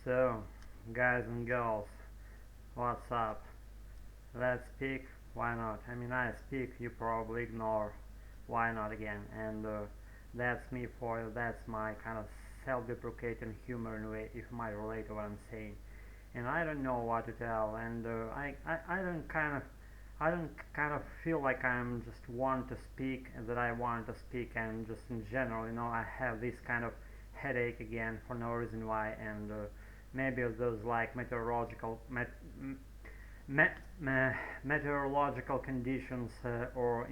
So, guys and girls, what's up? Let's speak. Why not? I mean, I speak, you probably ignore. Why not again? And that's me for you. That's my kind of self-deprecating humor in a way, if you might relate to what I'm saying. And I don't know what to tell. And I don't kind of feel like I'm just want to speak that I want to speak, and just in general, I have this kind of headache again for no reason why, and maybe those like me- meteorological conditions, or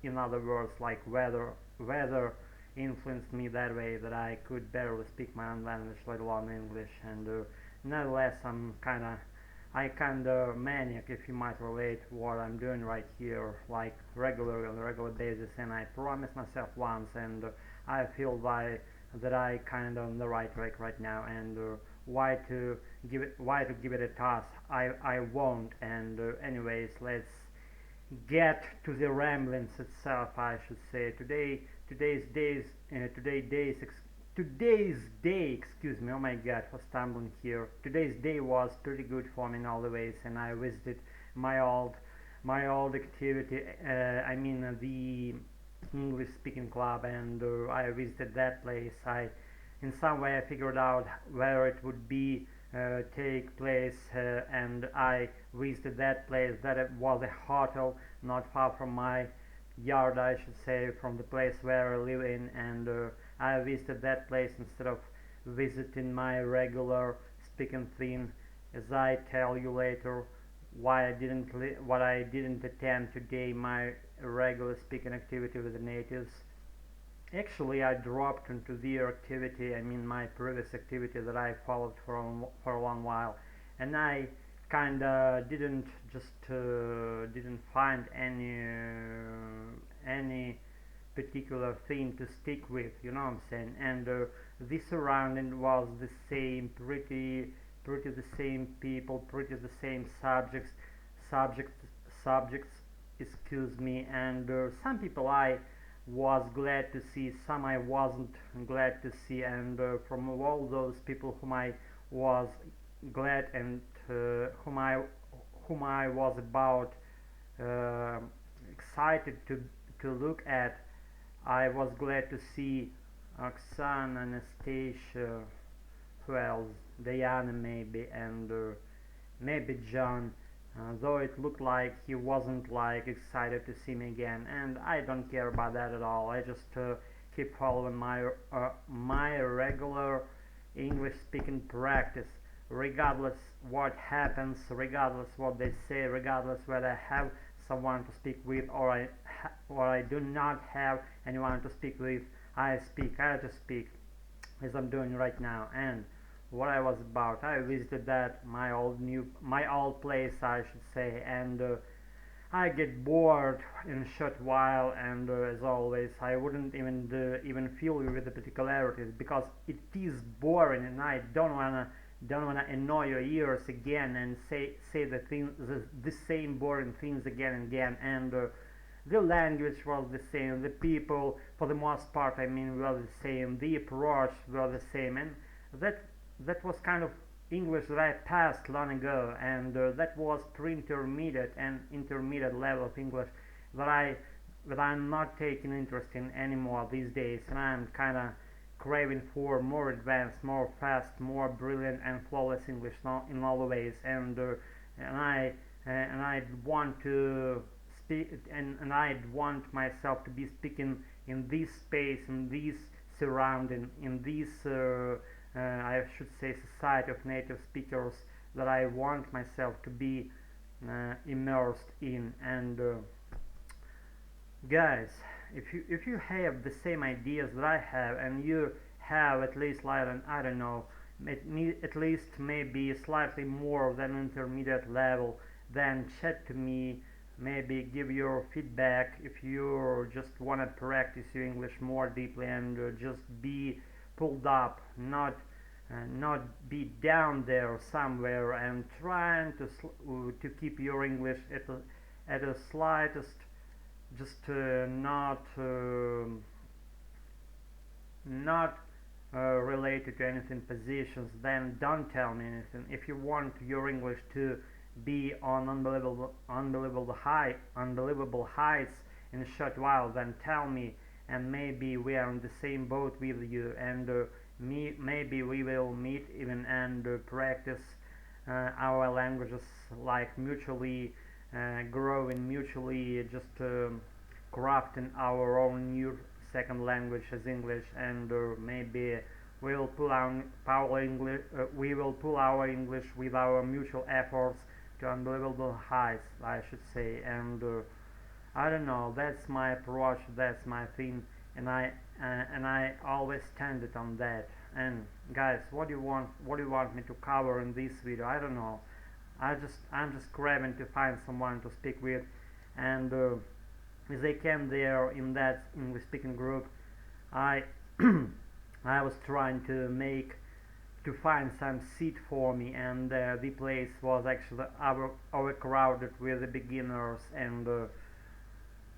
in other words, like weather influenced me that way that I could barely speak my own language, let alone English. And nonetheless, I kinda maniac, if you might relate what I'm doing right here, like regularly on a regular basis. And I promised myself once, and I feel that I kind of on the right track right now. And why to give it a toss? I won't. And anyways, let's get to the ramblings itself, I should say. Today's days today days ex- today's day, excuse me, oh my god, for stumbling here. Today's day was pretty good for me in all the ways, and I visited my old activity, I mean, the English speaking club. And I visited that place. I In some way I figured out where it would be take place, and I visited that place. That it was a hotel not far from my yard, I should say, from the place where I live in. And I visited that place instead of visiting my regular speaking thing, as I tell you later why what I didn't attend today, my regular speaking activity with the natives. Actually, I dropped into their activity, I mean my previous activity that I followed for a long while, and I kinda didn't find any particular thing to stick with, you know what I'm saying? And the surrounding was the same, pretty the same people, pretty the same subjects, subjects, excuse me. And some people I was glad to see, some I wasn't glad to see. And from all those people whom I was glad, and whom I was about uh, excited to look at, I was glad to see Oksana, Anastasia, who else? Diana maybe, and maybe John. Though it looked like he wasn't like excited to see me again, and I don't care about that at all. I just keep following my regular English speaking practice, regardless what happens, regardless what they say, regardless whether I have someone to speak with, or I do not have anyone to speak with. I speak. I just speak, as I'm doing right now. And what I was about, I visited that my old place, I should say. And I get bored in a short while. And as always, I wouldn't even fill you with the particularities, because it is boring, and I don't wanna annoy your ears again and say the same boring things again and again. And the language was the same, the people, for the most part, I mean, were the same, the approach were the same. And that that was kind of English that I passed long ago. And that was pre-intermediate and intermediate level of English that I'm not taking interest in anymore these days. And I'm kind of craving for more advanced, more fast, more brilliant and flawless English in all the ways. And I want to speak, and I want myself to be speaking in this space, in this surrounding, in this I should say society of native speakers that I want myself to be immersed in. And guys, if you have the same ideas that I have, and you have at least like I don't know, at least maybe slightly more than intermediate level, then chat to me. Maybe give your feedback if you just want to practice your English more deeply, and just be pulled up, not be down there somewhere, and trying to keep your English at a slightest, just not related to anything positions, then don't tell me anything. If you want your English to be on unbelievable heights in a short while, then tell me, and maybe we are on the same boat with you, and maybe we will meet even and practice our languages, like mutually growing, mutually just crafting our own new second language as English, and maybe we will pull our English with our mutual efforts to unbelievable heights, I should say. And I don't know. That's my approach. That's my thing, and I always tended on that. And guys, what do you want? What do you want me to cover in this video? I don't know. I'm just grabbing to find someone to speak with, and as I came there in that English speaking group, I I was trying to find some seat for me, and the place was actually overcrowded with the beginners, and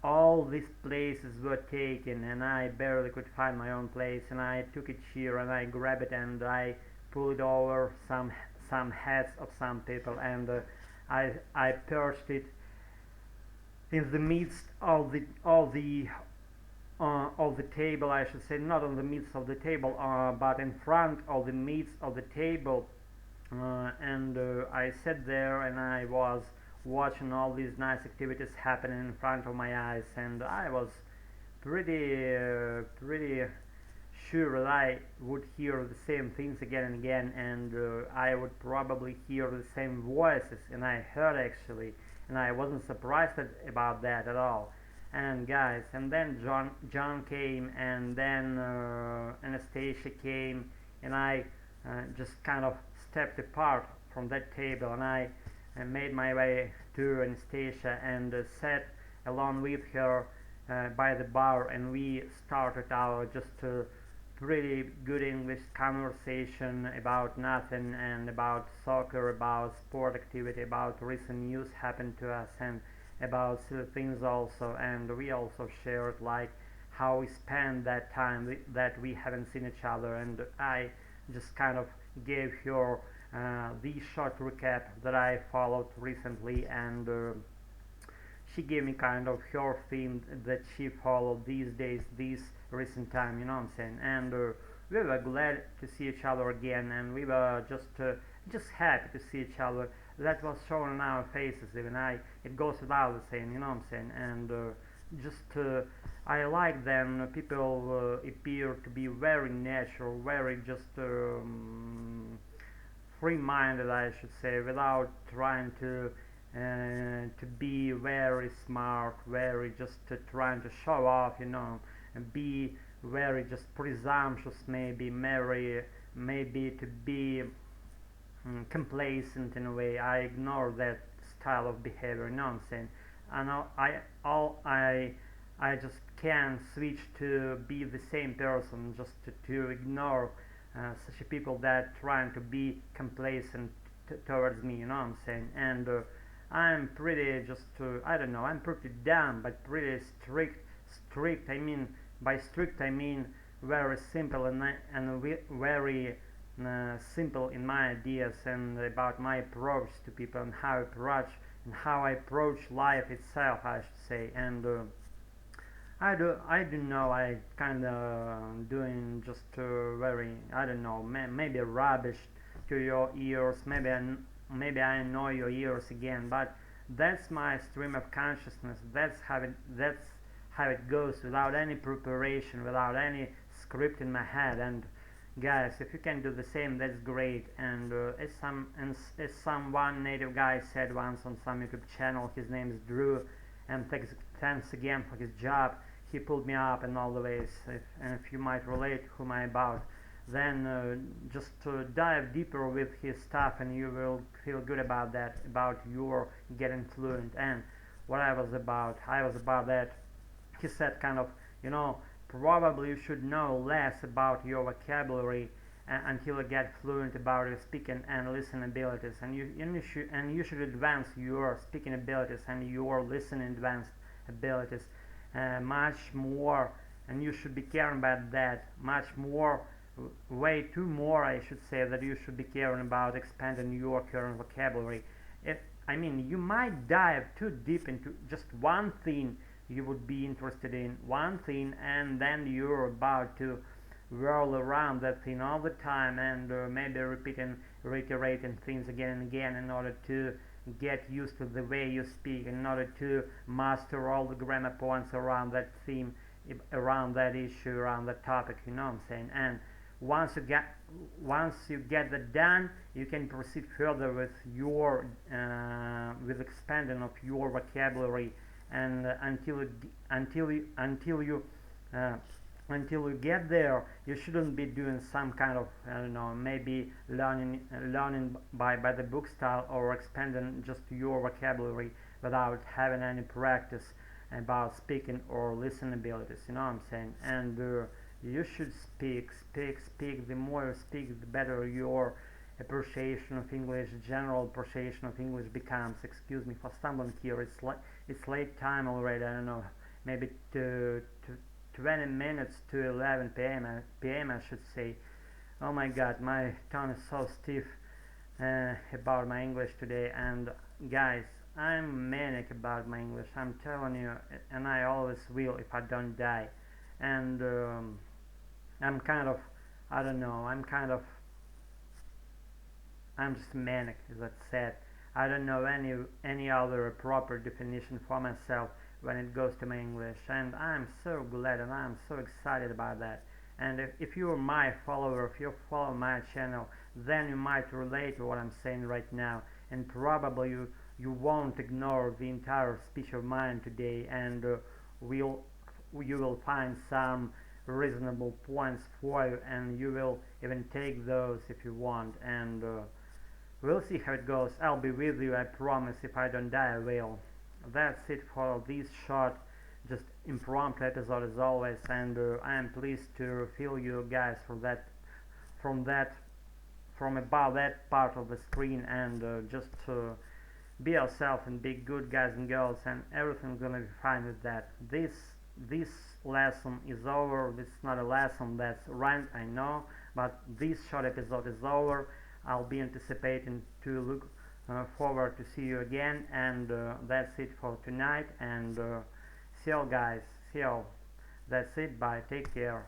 all these places were taken, and I barely could find my own place, and I took a chair and I grabbed it and I pulled over some heads of some people, and I perched it in the midst of the table, I should say, not on the midst of the table, but in front of the midst of the table, and I sat there and I was watching all these nice activities happening in front of my eyes, and I was pretty sure that I would hear the same things again and again, and I would probably hear the same voices, and I heard actually, and I wasn't surprised about that at all. And guys, and then John came, and then Anastasia came, and I just kind of stepped apart from that table, and I made my way to Anastasia and sat along with her by the bar, and we started our just pretty good English conversation about nothing, and about soccer, about sport activity, about recent news happened to us, and about silly things also. And we also shared like how we spent that time that we haven't seen each other, and I just kind of gave her the short recap that I followed recently, and she gave me kind of her theme that she followed these days, this recent time, you know what I'm saying. And we were glad to see each other again, and we were just happy to see each other. That was shown on our faces, even it goes without saying, you know what I'm saying. And I like them. People appear to be very natural, very just free-minded, I should say, without trying to be very smart, very just trying to show off, you know, and be very just presumptuous, maybe to be complacent in a way. I ignore that style of behavior, you know what I'm saying. I just can't switch to be the same person, just to ignore such people that trying to be complacent towards me, you know what I'm saying. And I'm pretty just I don't know, I'm pretty dumb, but pretty strict. I mean, by strict I mean very simple, and very simple in my ideas and about my approach to people, and how I approach life itself, I should say. And I do know I kind of doing just very, I don't know, maybe rubbish to your ears. Maybe I annoy your ears again, but that's my stream of consciousness. That's how it goes, without any preparation, without any script in my head. And guys, if you can do the same, that's great. And as some one native guy said once on some YouTube channel, his name is Drew, and thanks again for his job. He pulled me up in all the ways. And if you might relate who am I about, then just dive deeper with his stuff, and you will feel good about that, about your getting fluent. And what I was about that. He said kind of, you know, probably you should know less about your vocabulary until you get fluent about your speaking and listening abilities, and you should advance your speaking abilities and your listening advanced abilities much more, and you should be caring about that much more way too more, I should say, that you should be caring about expanding your current vocabulary. It, I mean, you might dive too deep into just one thing you would be interested in, one thing, and then you're about to whirl around that thing all the time and maybe reiterating things again and again in order to get used to the way you speak, in order to master all the grammar points around that theme, around that issue, around that topic. You know what I'm saying? And once you get that done, you can proceed further with your with expanding of your vocabulary, and uh, until you get there, you shouldn't be doing some kind of, I don't know, maybe learning by the book style, or expanding just your vocabulary without having any practice about speaking or listening abilities. You know what I'm saying? And you should speak. The more you speak, the better your appreciation of English, general appreciation of English becomes. Excuse me for stumbling here. It's late time already. I don't know, maybe to 20 minutes to 11 p.m. I should say. Oh my God, my tongue is so stiff about my English today. And guys, I'm manic about my English. I'm telling you, and I always will if I don't die. And I'm kind of, I don't know. I'm just manic, as I said. I don't know any other proper definition for myself when it goes to my English, and I'm so glad and I'm so excited about that. And if you're my follower, if you follow my channel, then you might relate to what I'm saying right now, and probably you won't ignore the entire speech of mine today, and will you will find some reasonable points for you, and you will even take those if you want. And we'll see how it goes. I'll be with you, I promise. If I don't die, I will. That's it for this short, just impromptu episode as always, and I am pleased to feel you guys from that, from about that part of the screen, and just be yourself and be good guys and girls, and everything's gonna be fine with that. This lesson is over. This is not a lesson, that's rant, I know, but this short episode is over. I'll be anticipating to look forward to see you again, and that's it for tonight, and see you guys, see you. That's it, bye, take care.